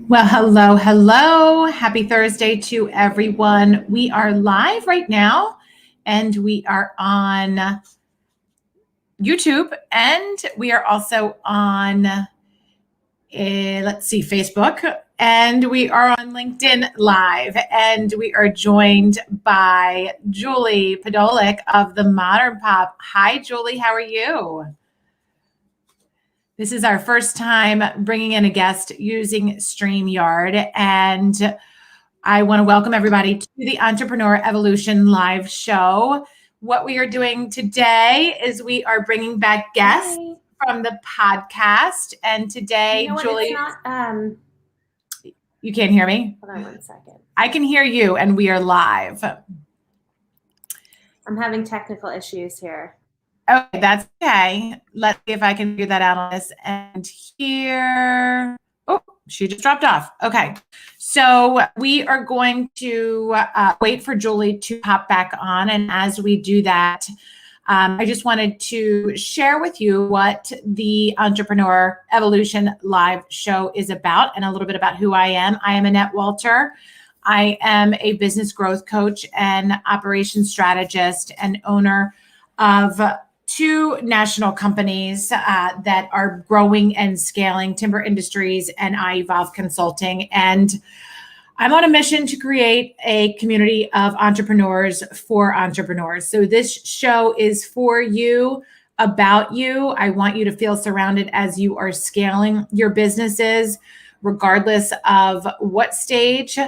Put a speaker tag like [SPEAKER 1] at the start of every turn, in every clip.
[SPEAKER 1] Well, hello, hello. Happy Thursday to everyone. We are live right now and we are on YouTube and we are also on, Facebook, and we are on LinkedIn Live, and we are joined by Julie Podolec of the Modern Pop. Hi, Julie. How are you? This is our first time bringing in a guest using StreamYard, and I want to welcome everybody to the Entrepreneur Evolution live show. What we are doing today is we are bringing back guests from the podcast, and today, Julie, you can't hear me?
[SPEAKER 2] Hold on 1 second.
[SPEAKER 1] I can hear you, and we are live.
[SPEAKER 2] I'm having technical issues here.
[SPEAKER 1] Okay, that's okay. Let's see if I can figure that out on this end here. Oh, she just dropped off. Okay, so we are going to wait for Julie to hop back on. And as we do that, I just wanted to share with you what the Entrepreneur Evolution live show is about and a little bit about who I am. I am Annette Walter. I am a business growth coach and operations strategist and owner of two national companies that are growing and scaling: Timber Industries and I Evolve Consulting. And I'm on a mission to create a community of entrepreneurs for entrepreneurs. So this show is for you, about you. I want you to feel surrounded as you are scaling your businesses, regardless of what stage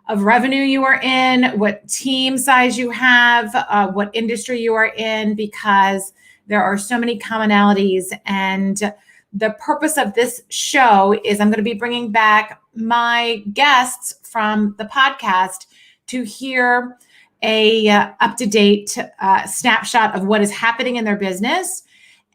[SPEAKER 1] of revenue you are in, what team size you have, what industry you are in, because there are so many commonalities. And the purpose of this show is I'm going to be bringing back my guests from the podcast to hear a up-to-date snapshot of what is happening in their business.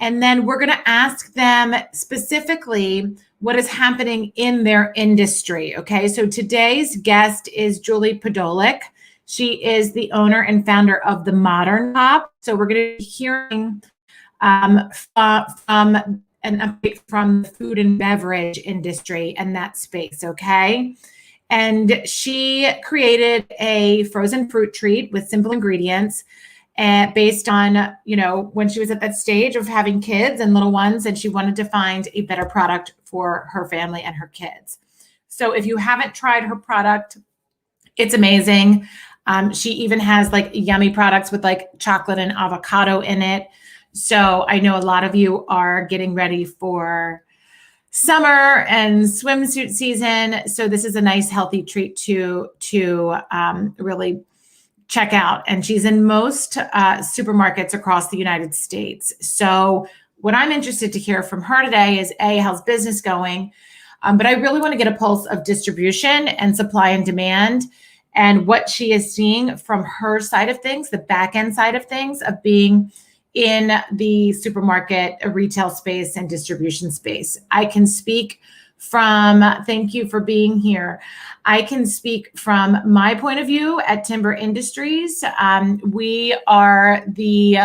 [SPEAKER 1] And then we're going to ask them specifically what is happening in their industry. Okay, so today's guest is Julie Podolec. She is the owner and founder of the Modern Pop. So we're going to be hearing from an update from the food and beverage industry and that space, okay? And she created a frozen fruit treat with simple ingredients and based on, when she was at that stage of having kids and little ones, and she wanted to find a better product for her family and her kids. So if you haven't tried her product, it's amazing. She even has like yummy products with like chocolate and avocado in it. So I know a lot of you are getting ready for summer and swimsuit season. So this is a nice healthy treat to really check out. And she's in most supermarkets across the United States. So what I'm interested to hear from her today is how's business going? But I really want to get a pulse of distribution and supply and demand and what she is seeing from her side of things, the back end side of things of being in the supermarket, retail space, and distribution space. I can speak from, thank you for being here. I can speak from my point of view at Timber Industries. We are the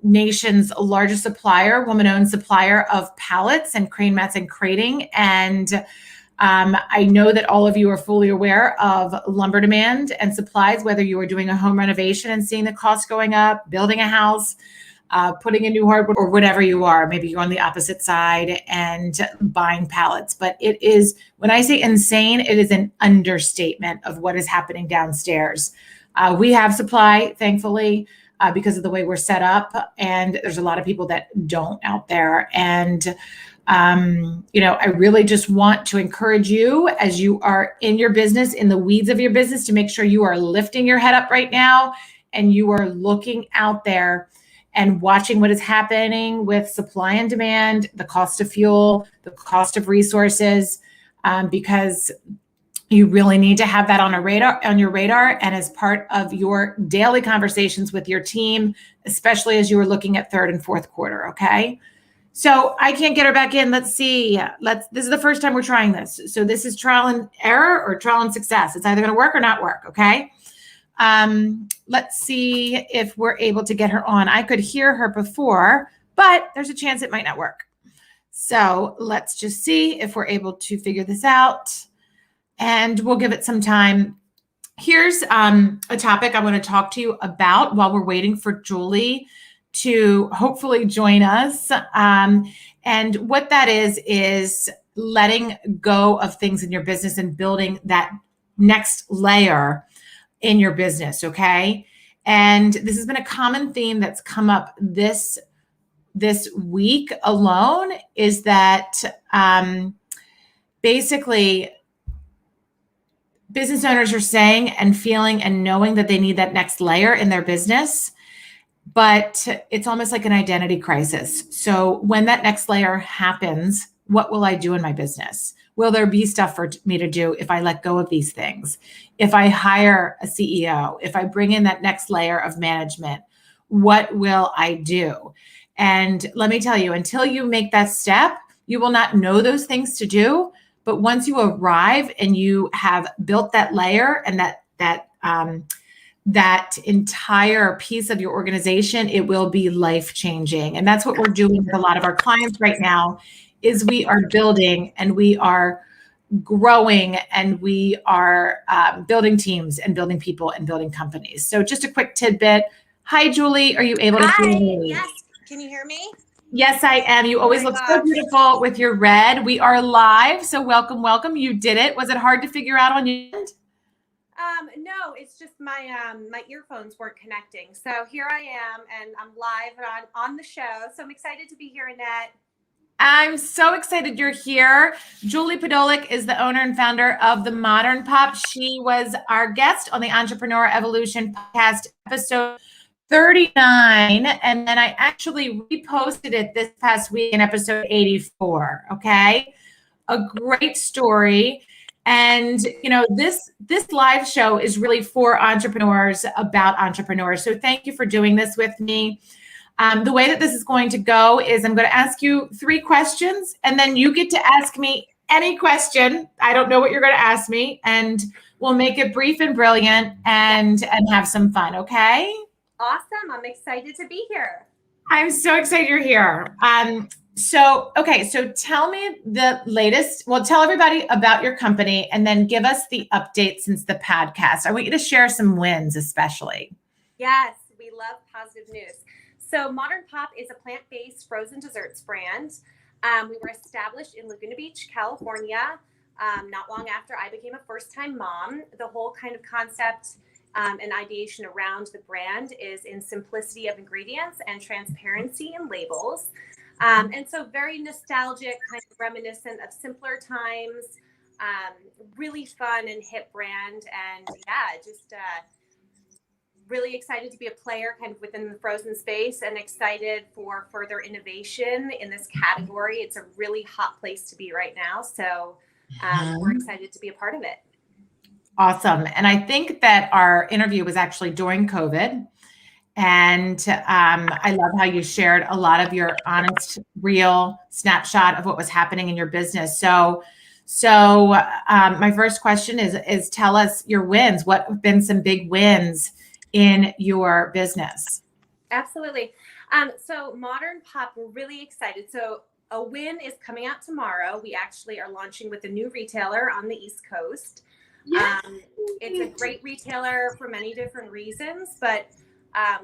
[SPEAKER 1] nation's largest supplier, woman-owned supplier of pallets and crane mats and crating. And I know that all of you are fully aware of lumber demand and supplies, whether you are doing a home renovation and seeing the cost going up, building a house, putting in new hardwood, or whatever you are. Maybe you're on the opposite side and buying pallets. But it is, when I say insane, it is an understatement of what is happening downstairs. We have supply, thankfully, because of the way we're set up. And there's a lot of people that don't out there. And I really just want to encourage you as you are in your business, in the weeds of your business, to make sure you are lifting your head up right now and you are looking out there and watching what is happening with supply and demand, the cost of fuel, the cost of resources, because you really need to have that on your radar and as part of your daily conversations with your team, especially as you are looking at third and fourth quarter, okay? So I can't get her back in. Let's see. This is the first time we're trying this. So this is trial and error or trial and success. It's either going to work or not work. Okay. Let's see if we're able to get her on. I could hear her before, but there's a chance it might not work. So let's just see if we're able to figure this out, and we'll give it some time. Here's a topic I want to talk to you about while we're waiting for Julie to hopefully join us. And what that is letting go of things in your business and building that next layer in your business, okay? And this has been a common theme that's come up this week alone, is that basically business owners are saying and feeling and knowing that they need that next layer in their business, but it's almost like an identity crisis. So when that next layer happens, what will I do in my business? Will there be stuff for me to do if I let go of these things? If I hire a CEO, if I bring in that next layer of management, what will I do? And let me tell you, until you make that step, you will not know those things to do. But once you arrive and you have built that layer and that entire piece of your organization, it will be life-changing. And that's what we're doing with a lot of our clients right now, is we are building and we are growing and we are building teams and building people and building companies. So just a quick tidbit. Hi, Julie. Are you able to hear me?
[SPEAKER 3] Yes. Can you hear me?
[SPEAKER 1] Yes, I am. You always look so beautiful with your red. We are live. So welcome, welcome. You did it. Was it hard to figure out on your end?
[SPEAKER 3] No, it's just my my earphones weren't connecting. So here I am, and I'm live on the show. So I'm excited to be here, Annette.
[SPEAKER 1] I'm so excited you're here. Julie Podolec is the owner and founder of The Modern Pop. She was our guest on the Entrepreneur Evolution podcast, episode 39. And then I actually reposted it this past week in episode 84. Okay. A great story. And, you know, this live show is really for entrepreneurs, about entrepreneurs. So thank you for doing this with me. The way that this is going to go is I'm going to ask you 3 questions, and then you get to ask me any question. I don't know what you're going to ask me, and we'll make it brief and brilliant and have some fun. Okay.
[SPEAKER 3] Awesome. I'm excited to be here.
[SPEAKER 1] I'm so excited you're here. So tell me the latest. Well, tell everybody about your company and then give us the update since the podcast. I want you to share some wins, especially.
[SPEAKER 3] Yes, we love positive news. So Modern Pop is a plant-based frozen desserts brand. We were established in Laguna Beach, California, not long after I became a first-time mom. The whole kind of concept and ideation around the brand is in simplicity of ingredients and transparency in labels. And so very nostalgic, kind of reminiscent of simpler times, really fun and hip brand. And yeah, just really excited to be a player kind of within the frozen space and excited for further innovation in this category. It's a really hot place to be right now. So we're excited to be a part of it.
[SPEAKER 1] Awesome. And I think that our interview was actually during COVID. And I love how you shared a lot of your honest, real snapshot of what was happening in your business. So my first question is tell us your wins. What have been some big wins in your business?
[SPEAKER 3] Absolutely. So Modern Pop, we're really excited. So a win is coming out tomorrow. We actually are launching with a new retailer on the East Coast. It's a great retailer for many different reasons, but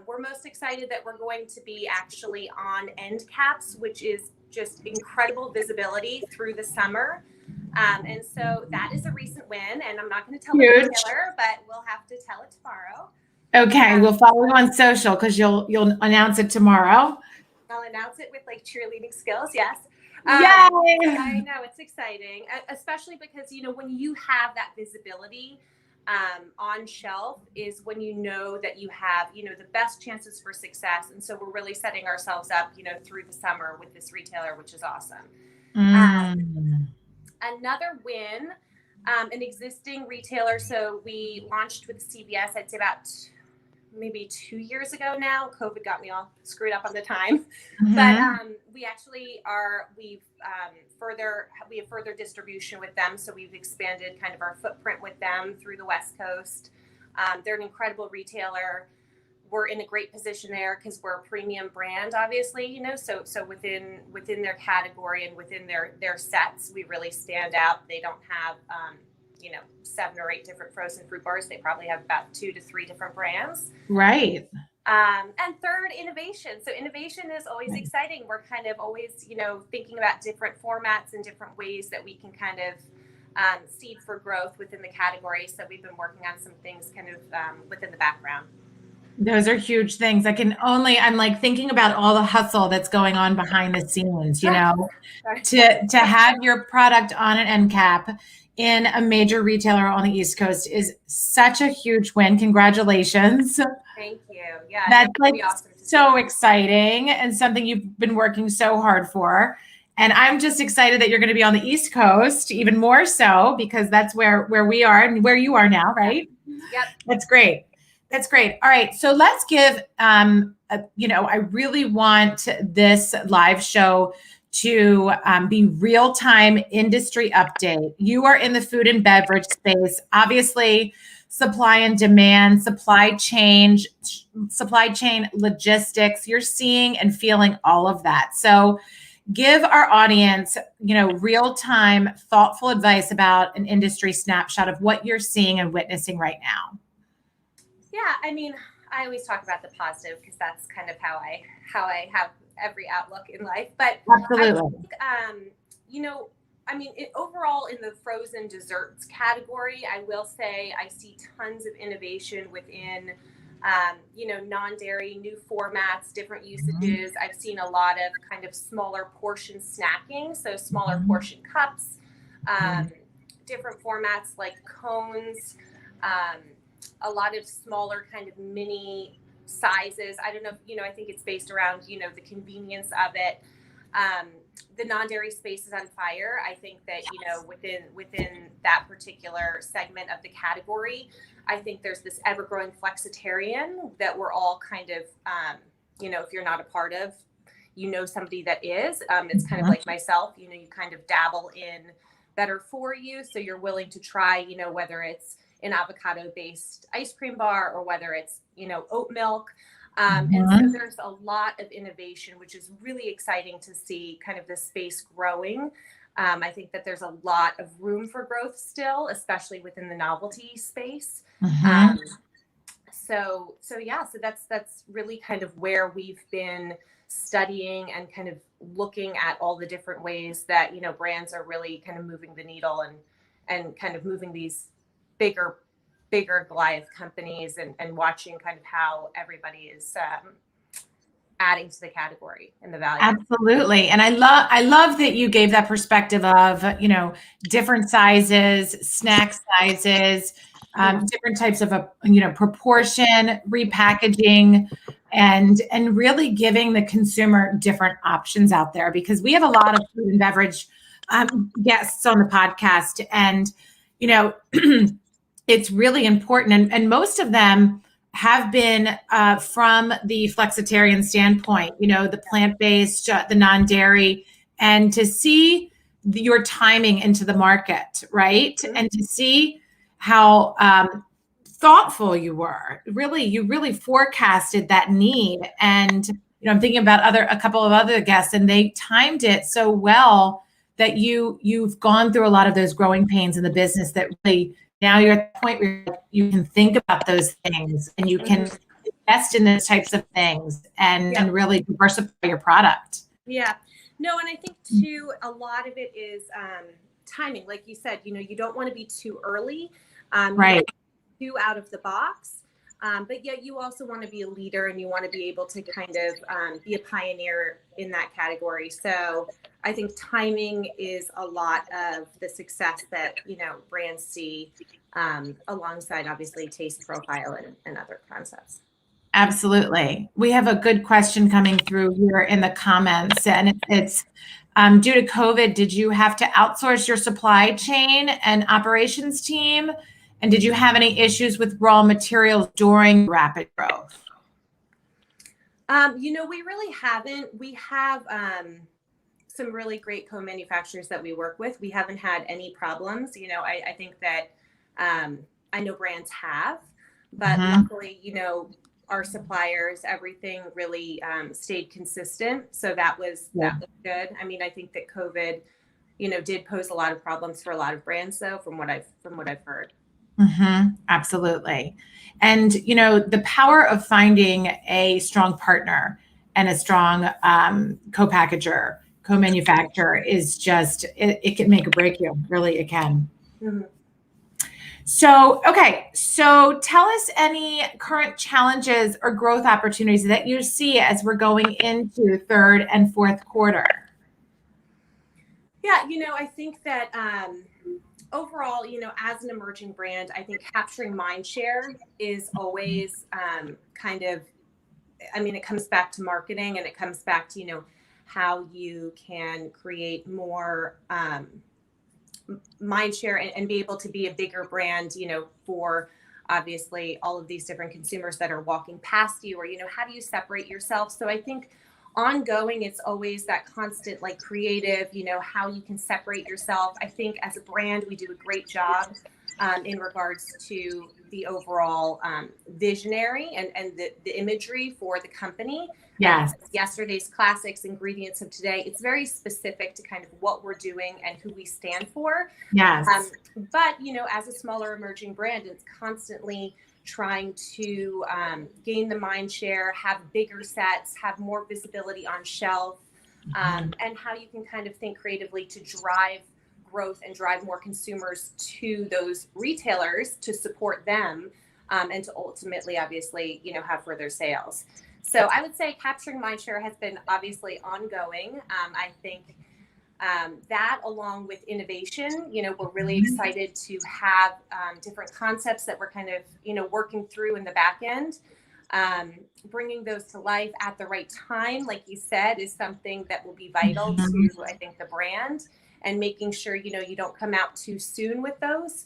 [SPEAKER 3] we're most excited that we're going to be actually on end caps, which is just incredible visibility through the summer. And so that is a recent win, and I'm not going to tell the retailer, but we'll have to tell it tomorrow.
[SPEAKER 1] Okay, we'll follow you on social because you'll announce it tomorrow.
[SPEAKER 3] I'll announce it with like cheerleading skills. Yes.
[SPEAKER 1] Yay!
[SPEAKER 3] I know, it's exciting, especially because, you know, when you have that visibility on shelf is when you know that you have, you know, the best chances for success. And so we're really setting ourselves up, you know, through the summer with this retailer, which is awesome. Another win, an existing retailer. So we launched with CVS, I'd say about maybe 2 years ago now. COVID got me all screwed up on the time, but we actually we have further distribution with them. So we've expanded kind of our footprint with them through the West Coast. They're an incredible retailer. we're in a great position there because we're a premium brand, obviously, you know, so within their category and within their sets, we really stand out. They don't have, you know, 7 or 8 different frozen fruit bars. They probably have about 2 to 3 different brands.
[SPEAKER 1] Right.
[SPEAKER 3] And third, innovation. So innovation is always exciting. We're kind of always, you know, thinking about different formats and different ways that we can kind of seed for growth within the category. So we've been working on some things kind of within the background.
[SPEAKER 1] Those are huge things. I'm like thinking about all the hustle that's going on behind the scenes, you know, to have your product on an end cap in a major retailer on the East Coast is such a huge win. Congratulations.
[SPEAKER 3] Thank you. Yeah.
[SPEAKER 1] That's like
[SPEAKER 3] awesome
[SPEAKER 1] so exciting and something you've been working so hard for. And I'm just excited that you're going to be on the East Coast, even more so because that's where we are and where you are now, right?
[SPEAKER 3] Yep.
[SPEAKER 1] That's great. That's great. All right. So let's give, you know, I really want this live show to be real-time industry update. You are in the food and beverage space, obviously supply and demand, supply chain logistics. You're seeing and feeling all of that. So give our audience, you know, real-time, thoughtful advice about an industry snapshot of what you're seeing and witnessing right now.
[SPEAKER 3] Yeah, I mean, I always talk about the positive because that's kind of how I have every outlook in life. But
[SPEAKER 1] absolutely,
[SPEAKER 3] I think, you know, I mean, overall in the frozen desserts category, I will say I see tons of innovation within, you know, non-dairy, new formats, different usages. I've seen a lot of kind of smaller portion snacking, so smaller portion cups, different formats like cones. A lot of smaller kind of mini sizes. I don't know if, you know, I think it's based around, you know, the convenience of it. The non-dairy space is on fire. I think that, you know, within that particular segment of the category, I think there's this ever-growing flexitarian that we're all kind of, you know, if you're not a part of, you know, somebody that is. It's kind of like myself, you know, you kind of dabble in better for you. So you're willing to try, you know, whether it's an avocado-based ice cream bar or whether it's, you know, oat milk. And so there's a lot of innovation, which is really exciting to see kind of this space growing. I think that there's a lot of room for growth still, especially within the novelty space. So that's really kind of where we've been studying and kind of looking at all the different ways that, you know, brands are really kind of moving the needle and kind of moving these bigger Goliath companies and watching kind of how everybody is adding to the category and the value.
[SPEAKER 1] Absolutely. And I love that you gave that perspective of, you know, different sizes, snack sizes, different types of, you know, proportion, repackaging, and really giving the consumer different options out there, because we have a lot of food and beverage guests on the podcast, and, you know, it's really important. And most of them have been from the flexitarian standpoint, you know, the plant-based, the non-dairy, and to see your timing into the market, right? And to see how thoughtful you were. You really forecasted that need. And, you know, I'm thinking about a couple of other guests, and they timed it so well that you've gone through a lot of those growing pains in the business that really, now you're at the point where you can think about those things and you can invest in those types of things and really diversify your product.
[SPEAKER 3] Yeah. No, and I think too, a lot of it is timing. Like you said, you know, you don't want to be too early,
[SPEAKER 1] right?
[SPEAKER 3] Too out of the box. But yet you also want to be a leader and you want to be able to kind of be a pioneer in that category. So I think timing is a lot of the success that, you know, brands see alongside obviously taste profile and other concepts.
[SPEAKER 1] Absolutely. We have a good question coming through here in the comments, and it's due to COVID, did you have to outsource your supply chain and operations team? And did you have any issues with raw materials during rapid growth?
[SPEAKER 3] You know, we really haven't. We have some really great co-manufacturers that we work with. We haven't had any problems. You know, I think that I know brands have, but luckily, you know, our suppliers, everything really stayed consistent. So that was good. I mean, I think that COVID, did pose a lot of problems for a lot of brands, though, from what I've heard.
[SPEAKER 1] Absolutely. And, the power of finding a strong partner and a strong co-packager, co-manufacturer is just, it can make or break you. Really, it can.
[SPEAKER 3] Mm-hmm.
[SPEAKER 1] So, okay. So tell us any current challenges or growth opportunities that you see as we're going into third and fourth quarter.
[SPEAKER 3] Yeah, I think that overall, as an emerging brand, I think capturing mind share is always it comes back to marketing, and it comes back to, how you can create more mind share and be able to be a bigger brand, for obviously all of these different consumers that are walking past you, or, how do you separate yourself? So I think ongoing, it's always that constant creative, how you can separate yourself. I think as a brand, we do a great job in regards to the overall visionary and the imagery for the company.
[SPEAKER 1] Yes.
[SPEAKER 3] Yesterday's classics, ingredients of today. It's very specific to kind of what we're doing and who we stand for.
[SPEAKER 1] Yes.
[SPEAKER 3] But, as a smaller emerging brand, it's constantly trying to gain the mind share, have bigger sets, have more visibility on shelf, and how you can kind of think creatively to drive growth and drive more consumers to those retailers to support them, and to ultimately, obviously, have further sales. So I would say capturing mind share has been obviously ongoing. I think that, along with innovation, we're really excited to have different concepts that we're kind of, working through in the back end. Bringing those to life at the right time, like you said, is something that will be vital to, I think, the brand, and making sure, you don't come out too soon with those,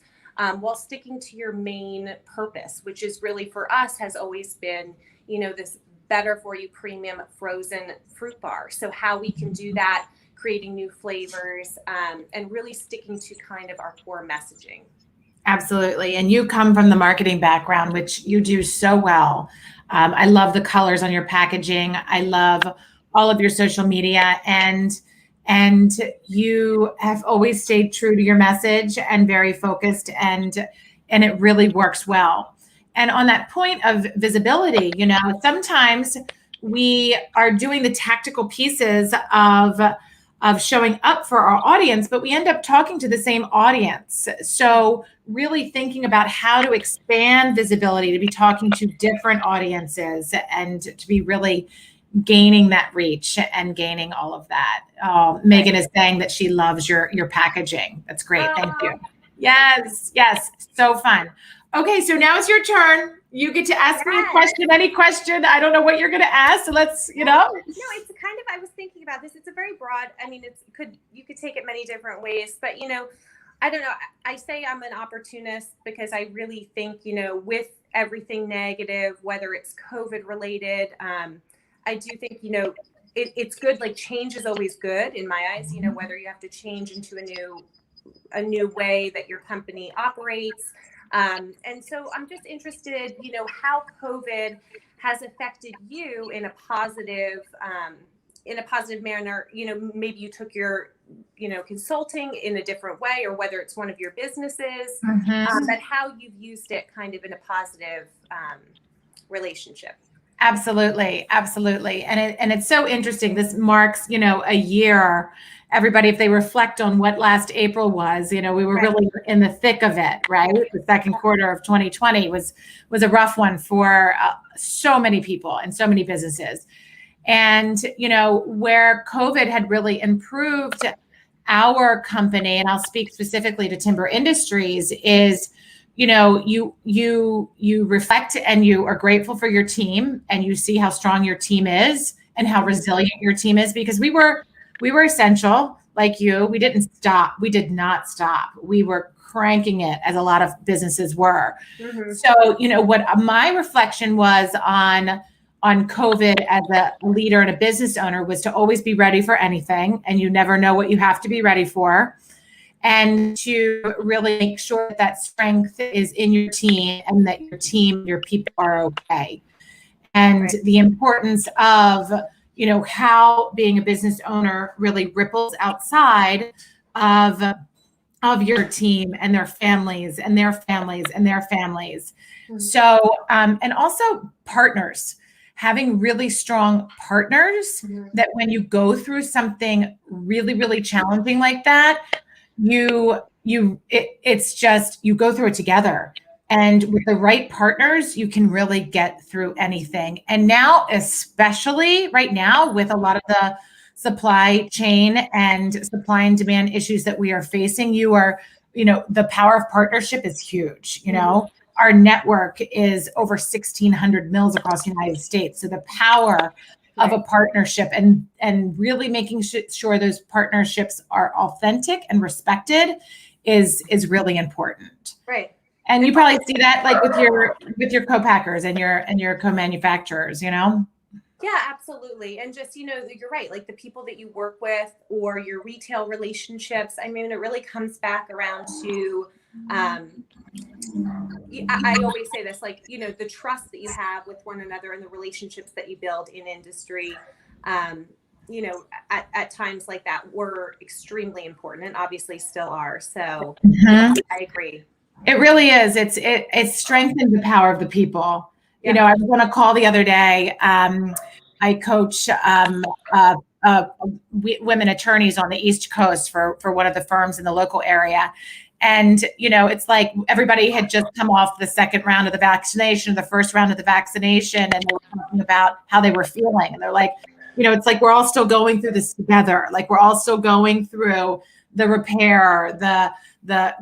[SPEAKER 3] while sticking to your main purpose, which is really for us has always been, this better for you premium frozen fruit bar. So how we can do that, creating new flavors, and really sticking to kind of our core messaging.
[SPEAKER 1] Absolutely. And you come from the marketing background, which you do so well. I love the colors on your packaging. I love all of your social media, and you have always stayed true to your message and very focused, and it really works well. And on that point of visibility, sometimes we are doing the tactical pieces of showing up for our audience, but we end up talking to the same audience. So really thinking about how to expand visibility, to be talking to different audiences, and to be really gaining that reach and gaining all of that. Megan is saying that she loves your packaging. That's great. Thank you. Yes. So fun. Okay, so now it's your turn. You get to ask me a question, any question. I don't know what you're going to ask. So let's, No,
[SPEAKER 3] it's kind of, I was thinking about this. It's a very broad, you could take it many different ways, but, I don't know. I say I'm an opportunist because I really think, with everything negative, whether it's COVID related, I do think, it's good. Like, change is always good in my eyes, whether you have to change into a new way that your company operates. And so I'm just interested, how COVID has affected you in a positive manner. Maybe you took your, consulting in a different way, or whether it's one of your businesses, but how you've used it kind of in a positive relationship.
[SPEAKER 1] Absolutely. And it's so interesting. This marks, a year. Everybody, if they reflect on what last April was, we were really in the thick of it, right? The second quarter of 2020 was a rough one for so many people and so many businesses. And, where COVID had really improved our company, and I'll speak specifically to Timber Industries, is you reflect and you are grateful for your team, and you see how strong your team is and how resilient your team is, because we were essential like you. We didn't stop. We did not stop. We were cranking it, as a lot of businesses were. So, what my reflection was on COVID as a leader and a business owner was to always be ready for anything, and you never know what you have to be ready for. And to really make sure that strength is in your team, and that your people are okay. and
[SPEAKER 2] Right.
[SPEAKER 1] the importance of, how being a business owner really ripples outside of your team and their families and their families and their families.
[SPEAKER 2] Mhm.
[SPEAKER 1] So, and also partners, having really strong partners
[SPEAKER 2] Mhm.
[SPEAKER 1] that when you go through something really, really challenging like that, it's just, you go through it together. And with the right partners, you can really get through anything. And now, especially right now, with a lot of the supply chain and supply and demand issues that we are facing, the power of partnership is huge. Our network is over 1,600 mills across the United States. So the power of a partnership and really making sure those partnerships are authentic and respected is really important.
[SPEAKER 3] Right.
[SPEAKER 1] And you probably see that like with your co-packers and your co-manufacturers,
[SPEAKER 3] Yeah, absolutely. And just, you're right. Like the people that you work with or your retail relationships, I mean, it really comes back around to, I always say this, like, the trust that you have with one another and the relationships that you build in industry, at times like that were extremely important and obviously still are. So I agree.
[SPEAKER 1] It really is. It's strengthened the power of the people.
[SPEAKER 3] Yeah.
[SPEAKER 1] I was on a call the other day. I coach women attorneys on the East Coast for one of the firms in the local area. And, it's like everybody had just come off the second round of the vaccination, the first round of the vaccination, and they were talking about how they were feeling. And they're like, it's like we're all still going through this together. Like we're all still going through the repair, the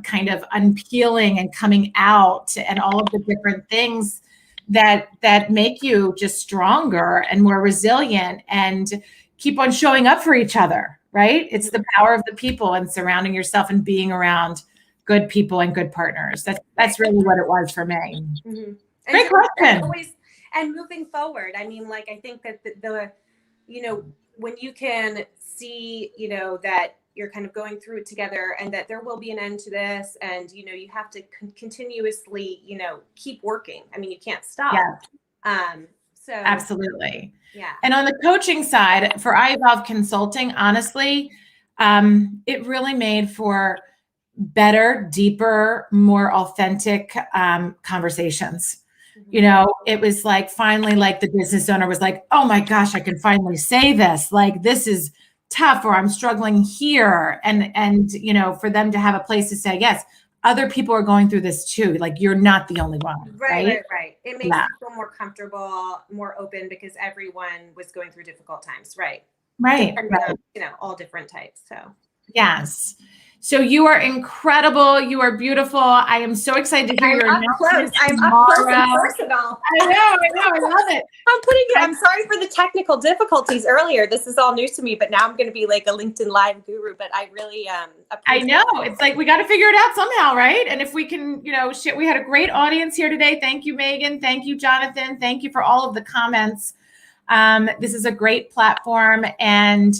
[SPEAKER 1] kind of unpeeling and coming out and all of the different things that make you just stronger and more resilient and keep on showing up for each other, right? It's the power of the people and surrounding yourself and being around good people and good partners. That's really what it was for me.
[SPEAKER 3] Mm-hmm.
[SPEAKER 1] Great question.
[SPEAKER 3] And moving forward, I mean, like, I think that when you can see, that you're kind of going through it together and that there will be an end to this and, you have to continuously, keep working. I mean, you can't stop.
[SPEAKER 1] Yeah.
[SPEAKER 3] So
[SPEAKER 1] Absolutely.
[SPEAKER 3] Yeah.
[SPEAKER 1] And on the coaching side for iEvolve Consulting, honestly, it really made for better, deeper, more authentic conversations. It was like finally, like the business owner was like, oh my gosh, I can finally say this. Like this is tough, or I'm struggling here. And for them to have a place to say, yes, other people are going through this too. Like you're not the only one.
[SPEAKER 3] Right. It makes you feel more comfortable, more open because everyone was going through difficult times. Right.
[SPEAKER 1] Right.
[SPEAKER 3] On, all different types. So
[SPEAKER 1] yes. So you are incredible. You are beautiful. I am so excited to hear your announcement.
[SPEAKER 3] I'm up close and personal.
[SPEAKER 1] I know. I love it.
[SPEAKER 3] I'm sorry for the technical difficulties earlier. This is all new to me, but now I'm going to be like a LinkedIn Live guru. But I really
[SPEAKER 1] I know. It's like we got to figure it out somehow, right? And if we can, we had a great audience here today. Thank you, Megan. Thank you, Jonathan. Thank you for all of the comments. This is a great platform. And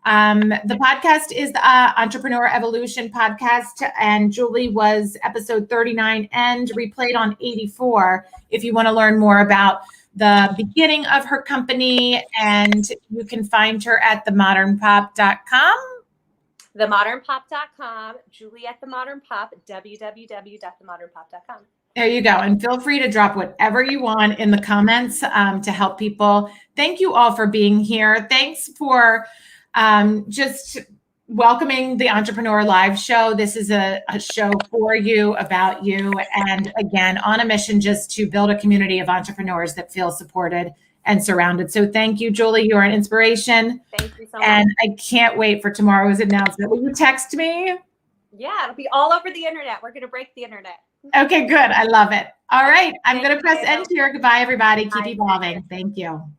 [SPEAKER 1] the podcast is the Entrepreneur Evolution podcast, and Julie was episode 39 and replayed on 84. If you want to learn more about the beginning of her company, and you can find her at themodernpop.com.
[SPEAKER 3] Themodernpop.com, Julie at themodernpop, www.themodernpop.com.
[SPEAKER 1] There you go. And feel free to drop whatever you want in the comments to help people. Thank you all for being here. Thanks for just welcoming the Entrepreneur Live Show. This is a show for you, about you, and again, on a mission just to build a community of entrepreneurs that feel supported and surrounded. So thank you, Julie. You're an inspiration.
[SPEAKER 3] Thank you so much.
[SPEAKER 1] And I can't wait for tomorrow's announcement. Will you text me?
[SPEAKER 3] Yeah, it'll be all over the internet. We're going to break the internet.
[SPEAKER 1] Okay, good. I love it. All right. I'm going to press end here. Goodbye, everybody. Keep evolving. Thank you.